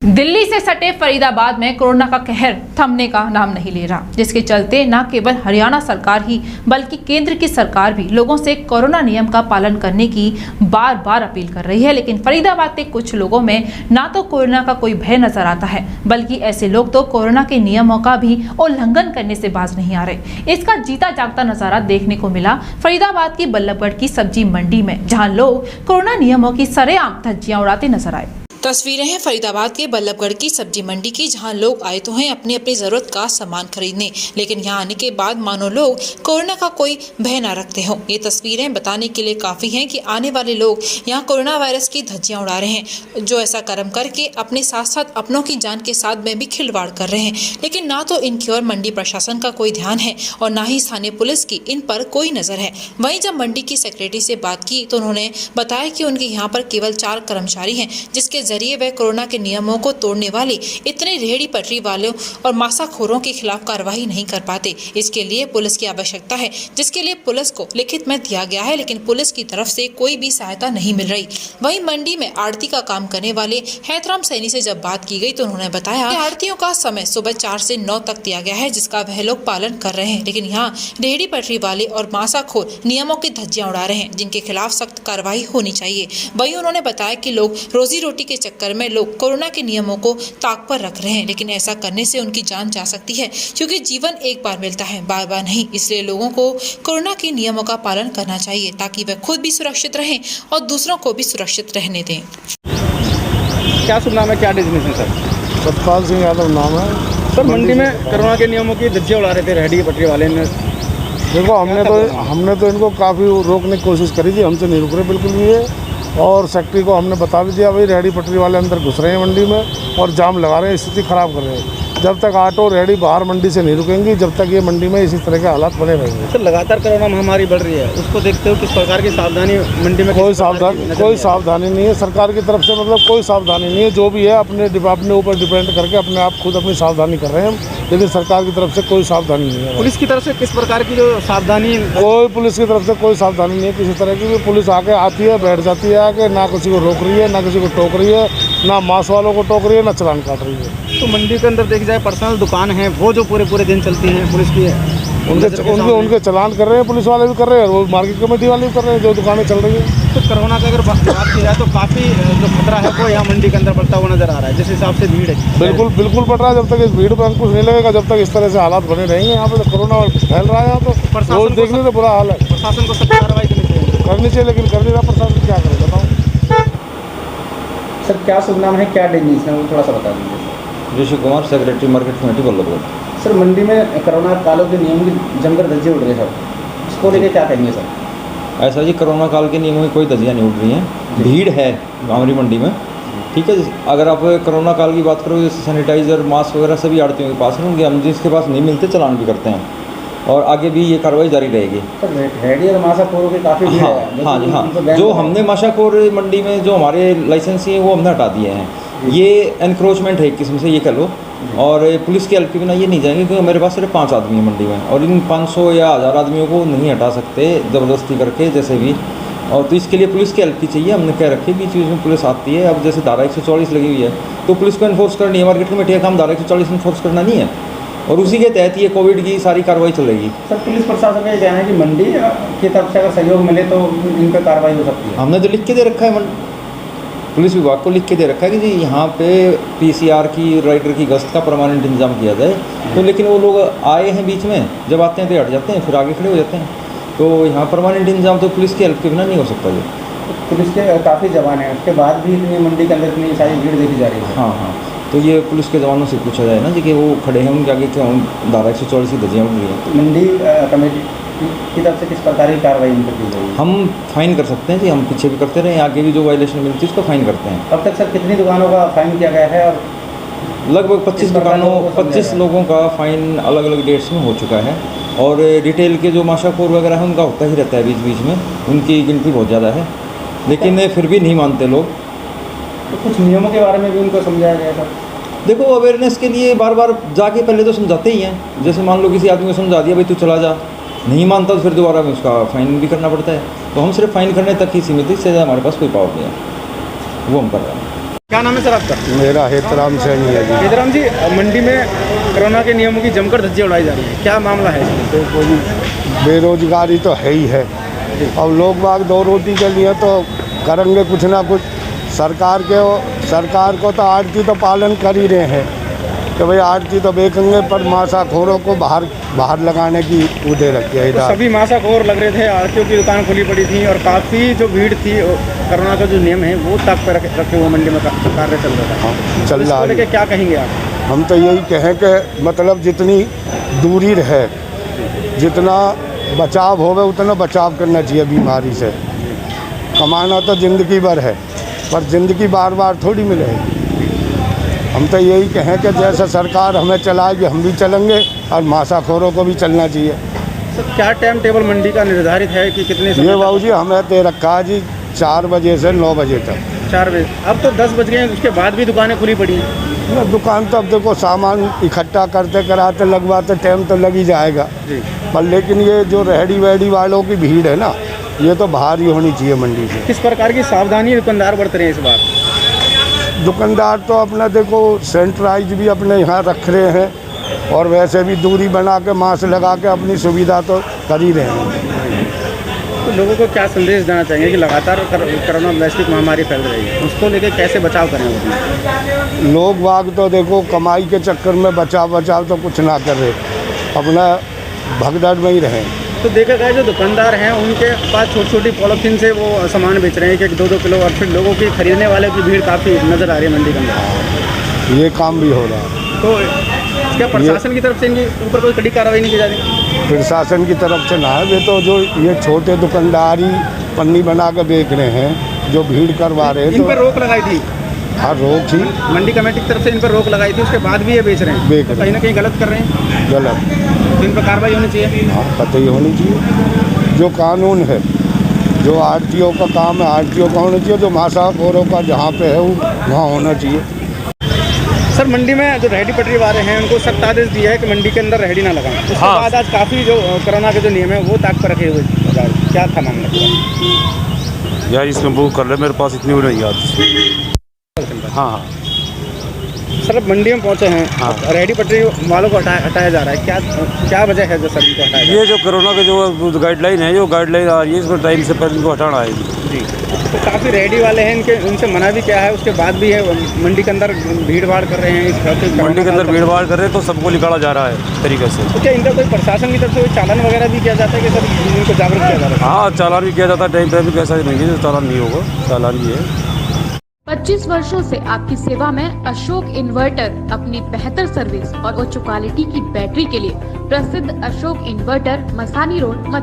दिल्ली से सटे फरीदाबाद में कोरोना का कहर थमने का नाम नहीं ले रहा, जिसके चलते न केवल हरियाणा सरकार ही बल्कि केंद्र की सरकार भी लोगों से कोरोना नियम का पालन करने की बार बार अपील कर रही है। लेकिन फरीदाबाद के कुछ लोगों में ना तो कोरोना का कोई भय नजर आता है, बल्कि ऐसे लोग तो कोरोना के नियमों का भी उल्लंघन करने से बाज नहीं आ रहे। इसका जीता जागता नजारा देखने को मिला फरीदाबाद की बल्लभगढ़ की सब्जी मंडी में, जहाँ लोग कोरोना नियमों की सरेआम धज्जियां उड़ाते नजर आए। तस्वीरें हैं फरीदाबाद के बल्लभगढ़ की सब्जी मंडी की, जहां लोग आए तो हैं अपनी अपनी जरूरत का सामान खरीदने, लेकिन यहां आने के बाद मानो लोग कोरोना का कोई भय न रखते हो। ये तस्वीरें बताने के लिए काफी हैं कि आने वाले लोग यहां कोरोना वायरस की धज्जियां उड़ा रहे हैं, जो ऐसा कर्म करके अपने साथ साथ अपनों की जान के साथ में भी खिलवाड़ कर रहे हैं। लेकिन ना तो इनकी और मंडी प्रशासन का कोई ध्यान है और ना ही स्थानीय पुलिस की इन पर कोई नजर है। वहीं जब मंडी की सेक्रेटरी से बात की तो उन्होंने बताया कि उनके यहाँ पर केवल 4 कर्मचारी हैं, जिसके जरिए वह कोरोना के नियमों को तोड़ने वाले इतने रेहड़ी पटरी वालों और मासाखोरों के खिलाफ कार्रवाई नहीं कर पाते। इसके लिए पुलिस की आवश्यकता है, जिसके लिए पुलिस को लिखित में दिया गया है, लेकिन पुलिस की तरफ से कोई भी सहायता नहीं मिल रही। वहीं मंडी में आड़ती का काम करने वाले हैतराम सैनी से जब बात की गई तो उन्होंने बताया कि आड़तियों का समय सुबह 4 से 9 तक दिया गया है, जिसका वह लोग पालन कर रहे हैं, लेकिन यहाँ रेहड़ी पटरी वाले और मासाखोर नियमों की धज्जियां उड़ा रहे हैं, जिनके खिलाफ सख्त कार्रवाई होनी चाहिए। वहीं उन्होंने बताया कि लोग रोजी रोटी के चक्कर में लोग कोरोना के नियमों को ताक पर रख रहे हैं, लेकिन ऐसा करने से उनकी जान जा सकती है, क्योंकि जीवन एक बार मिलता है, बार बार नहीं। इसलिए लोगों को कोरोना के नियमों का पालन करना चाहिए, ताकि वे खुद भी सुरक्षित रहें और दूसरों को भी सुरक्षित रहने दें। क्या शुभ नाम है, क्या डेजिग्नेशन सर? सतपाल सिंह यादव नाम है सर। मंडी में कोरोना के नियमों की धज्जियां उड़ा रहे थे रेहड़ी पटरी वाले ने। देखो, हमने तो इनको काफ़ी रोकने की कोशिश करी थी, हमसे नहीं रुक रहे बिल्कुल भी ये। और सेक्रेटरी को हमने बता भी दिया, भाई रेहड़ी पटरी वाले अंदर घुस रहे हैं मंडी में और जाम लगा रहे हैं, स्थिति ख़राब कर रहे हैं। जब तक ऑटो रेहड़ी बाहर मंडी से नहीं रुकेंगी, जब तक ये मंडी में इसी तरह के हालात बने रहेंगे। सर, लगातार कोरोना महामारी बढ़ रही है, उसको देखते हो किस प्रकार की सावधानी मंडी में? कोई सावधानी नहीं है सरकार की तरफ से, मतलब कोई सावधानी नहीं है। जो भी है अपने ऊपर डिपेंड करके अपने आप खुद अपनी सावधानी कर रहे हैं, लेकिन सरकार की तरफ से कोई सावधानी नहीं है। पुलिस की तरफ से किस प्रकार की जो सावधानी? कोई पुलिस की तरफ से कोई सावधानी नहीं है किसी तरह की। पुलिस आके आती है, बैठ जाती है आके, ना किसी को रोक रही है, ना किसी को टोक रही है, ना मास्क वालों को टोक रही है, ना चालान काट रही है। तो मंडी के अंदर देखी जाए पर्सनल दुकान है वो जो पूरे दिन चलती हैं, पुलिस की उनके चालान कर रहे हैं, पुलिस वाले भी कर रहे हैं, वो मार्केट कमेटी वाले भी कर रहे हैं, जो दुकानें चल रही हैं। तो कोरोना का अगर बात की जाए तो काफ़ी जो खतरा है वो यहाँ मंडी के अंदर बढ़ता हुआ नजर आ रहा है, जिस हिसाब से भीड़ है। बिल्कुल बढ़ रहा है। जब तक इस भीड़ पर अंकुश नहीं लगेगा, जब तक इस तरह से हालात बने रहेंगे, यहाँ पे तो कोरोना फैल रहा है। यहाँ तो रोज देखने से बुरा हाल है। प्रशासन को सख्त कार्रवाई करनी चाहिए, लेकिन कर नहीं रहा प्रशासन। क्या करे बताओ सर? क्या शुभ नाम है, क्या डेजिग्नेशन है, वो थोड़ा सा बता दीजिए। Rishi Kumar, secretary market committee Ballabhgarh. Sir, मंडी में कोरोना कालों के नियम की जमकर धज्जियां उड़ रही है सर, इसको लेकर क्या कहेंगे सर? ऐसा जी, कोरोना काल के नियमों में कोई धज्जियां नहीं उड़ रही हैं। भीड़ है हमारी मंडी में, ठीक है। अगर आप कोरोना काल की बात करो, जैसे सैनिटाइज़र, मास्क वगैरह सभी आड़तियों के पास होंगे, हम जिसके पास नहीं मिलते चालान भी करते हैं, और आगे भी ये कार्रवाई जारी रहेगी। सर, रेहड़ी और मासाखोरों की काफ़ी भीड़ है। हाँ जी, हाँ। जो हमने माशाखोर मंडी में जो हमारे लाइसेंस हैं वो हमने हटा दिए हैं। ये एनक्रोचमेंट है एक किस्म से, ये कह लो। और पुलिस के हेल्प के बिना ये नहीं जाएंगे, क्योंकि मेरे पास सिर्फ 5 आदमी हैं मंडी में, और इन 500 या 1000 आदमियों को नहीं हटा सकते ज़बरदस्ती करके जैसे भी। और तो इसके लिए पुलिस की हेल्प की चाहिए। हमने कह रखी बीच बीच में पुलिस आती है। अब जैसे धारा 144 लगी हुई है तो पुलिस को इन्फोर्स करनी है, मार्केट कमेटी का काम धारा 144 इन्फोर्स करना नहीं है, और उसी के तहत ये कोविड की सारी कार्रवाई चलेगी। सर, पुलिस प्रशासन का ये कहना है कि मंडी की तरफ से अगर सहयोग मिले तो इन पर कार्रवाई हो सकती है। हमने तो लिख के दे रखा है, पुलिस विभाग को लिख के दे रखा है कि जी यहाँ पे PCR की राइडर की गश्त का परमानेंट इंतजाम किया जाए। तो लेकिन वो लोग आए हैं बीच में, जब आते हैं तो हट जाते हैं, फिर आगे खड़े हो जाते हैं। तो यहाँ परमानेंट इंतजाम तो पुलिस की हेल्प के बिना नहीं हो सकता। ये पुलिस के काफ़ी जवान हैं, उसके बाद भी इतनी मंडी के अंदर इतनी सारी भीड़ देखी जा रही है। हाँ। तो ये पुलिस के जवानों से पूछा जाए ना जी कि वो खड़े हैं, उनके आगे क्यों धारा 144 की धज्जियां उड़ रही हैं। मंडी कमेटी की तरफ से किस प्रकार की कार्रवाई इन पर की जाएगी? हम फाइन कर सकते हैं जी, हम पीछे भी करते रहे, आगे भी जो वायलेशन मिलती है उसको फाइन करते हैं। अब तक सर कितनी दुकानों का फाइन किया गया है? और लगभग 25 दुकानों, 25 लोगों का फाइन अलग अलग डेट्स में हो चुका है। और रिटेल के जो माशाखोर वगैरह है उनका होता ही रहता है बीच बीच में, उनकी गिनती बहुत ज़्यादा है, लेकिन फिर भी नहीं मानते लोग। तो कुछ नियमों के बारे में भी उनको समझाया गया था? देखो, अवेयरनेस के लिए बार बार जाके पहले तो समझाते ही हैं। जैसे मान लो किसी आदमी को समझा दिया भाई तू चला जा, नहीं मानता तो फिर दोबारा में उसका फ़ाइन भी करना पड़ता है। तो हम सिर्फ फ़ाइन करने तक ही सीमित, इससे ज़्यादा हमारे पास कोई पावर नहीं है, वो हम कर रहे हैं। क्या नाम है सर आपका? मेरा हेतराम सैनी है जी। हेतराम जी, मंडी में कोरोना के नियमों की जमकर धज्जियां उड़ाई जा रही है, क्या मामला है इसमें? देखो जी, बेरोजगारी तो है ही है। अब लोग बाग दो रोटी के लिए तो करेंगे कुछ ना कुछ। सरकार को तो आड़ती तो पालन कर ही रहे हैं कि भाई आड़ती तो बेचेंगे, पर मासाखोरों को बाहर लगाने की उदय रखी है। तो सभी मासाखोर लग रहे थे, आड़तियों की दुकान खुली पड़ी थी और काफ़ी जो भीड़ थी, कोरोना का जो नियम है वो तक पर रखे हुए मंडी में कार्य चल रहा था। हाँ, चल रहा है। क्या कहेंगे आप? हम तो यही कहें कि मतलब जितनी दूरी रहे, जितना बचाव होवे उतना बचाव करना चाहिए बीमारी से। कमाना तो ज़िंदगी भर है, पर ज़िंदगी बार बार थोड़ी मिलेगी। हम तो यही कहें कि जैसा सरकार हमें चलाएगी हम भी चलेंगे और मासाखोरों को भी चलना चाहिए। सर, क्या टाइम टेबल मंडी का निर्धारित है कि कितने समय? ये बाबू जी हमें दे रखा है जी 4 बजे से 9 बजे तक। 4 बजे, अब तो 10 बज गए हैं, उसके बाद भी दुकानें खुली पड़ी हैं। ना दुकान तो अब देखो सामान इकट्ठा करते कराते लगवाते टाइम तो लग ही जाएगा जी। पर लेकिन ये जो रेहड़ी वेहड़ी वालों की भीड़ है ना, ये तो बाहर ही होनी चाहिए मंडी से। किस प्रकार की सावधानी दुकानदार बरत रहे हैं इस बार? दुकानदार तो अपना देखो सैनिटाइज भी अपने यहाँ रख रहे हैं और वैसे भी दूरी बना के मास्क लगा के अपनी सुविधा तो कर ही रहे हैं। तो लोगों को क्या संदेश देना चाहेंगे कि लगातार कोरोना वैश्विक महामारी फैल रही है, उसको लेकर कैसे बचाव करें? लोग बाग तो देखो कमाई के चक्कर में बचाव तो कुछ ना कर रहे, अपना भगदड़ में ही रहें। तो देखा गया जो दुकानदार हैं उनके पास छोटी छोटी पॉलीथीन से वो सामान बेच रहे हैं कि 2-2 किलो, और फिर लोगों की खरीदने वाले की भीड़ काफ़ी नज़र आ रही है मंडी के अंदर। ये काम भी हो रहा है। तो क्या प्रशासन की तरफ से इनके ऊपर कोई कड़ी कार्रवाई नहीं की जा रही? प्रशासन की तरफ से ना है, वे तो जो ये छोटे दुकानदारी पन्नी बना के बेच रहे हैं, जो भीड़ करवा रहे हैं, इन पर रोक लगाई थी। हाँ, रोक थी, मंडी कमेटी की तरफ से इन पर रोक लगाई थी, उसके बाद भी ये बेच रहे हैं। तो कहीं ना कहीं गलत कर रहे हैं, गलत। तो इन पर कार्रवाई होनी चाहिए। हाँ, पता ही होनी चाहिए। जो कानून है, जो आड़तियों का काम है आड़तियों का होना चाहिए, जो मासाखोरों का जहाँ पे है वो वहाँ होना चाहिए। सर, मंडी में जो रेहड़ी पटरी वाले हैं उनको सख्त आदेश दिया है कि मंडी के अंदर रेहड़ी ना लगाएं। उसके बाद आज काफ़ी जो कोरोना के जो नियम है वो ताक पर रखे हुए, क्या था मामला? यार इसमें बुक कर ले, मेरे पास इतनी भी नहीं याद। हाँ, सर, अब मंडी में पहुंचे हैं। हाँ। रेहड़ी पटरी वालों को हटाया जा रहा है, क्या वजह है जो सर इनको हटाया जा रहा ये जो कोरोना के जो गाइडलाइन है, जो गाइडलाइन आ रही है, इसको टाइम से पहले इनको हटाना है जी। तो काफ़ी रेहड़ी वाले हैं, उनसे मना भी क्या है, उसके बाद भी है मंडी के अंदर भीड़ भाड़ कर रहे हैं। मंडी के अंदर भीड़ भाड़ कर रहे हैं तो सबको निकाला जा रहा है तरीके से। तो क्या इनका कोई प्रशासन की तरफ से कोई चालान वगैरह भी किया जाता है कि सर इनको जागरूक किया जा रहा है? हाँ, चालान भी किया जाता है टाइम पे भी, कैसा नहीं है जो चालान नहीं होगा, चालान भी है। 25 वर्षों से आपकी सेवा में अशोक इन्वर्टर अपनी बेहतर सर्विस और उच्च क्वालिटी की बैटरी के लिए प्रसिद्ध अशोक इन्वर्टर, मसानी रोड, मथुरा।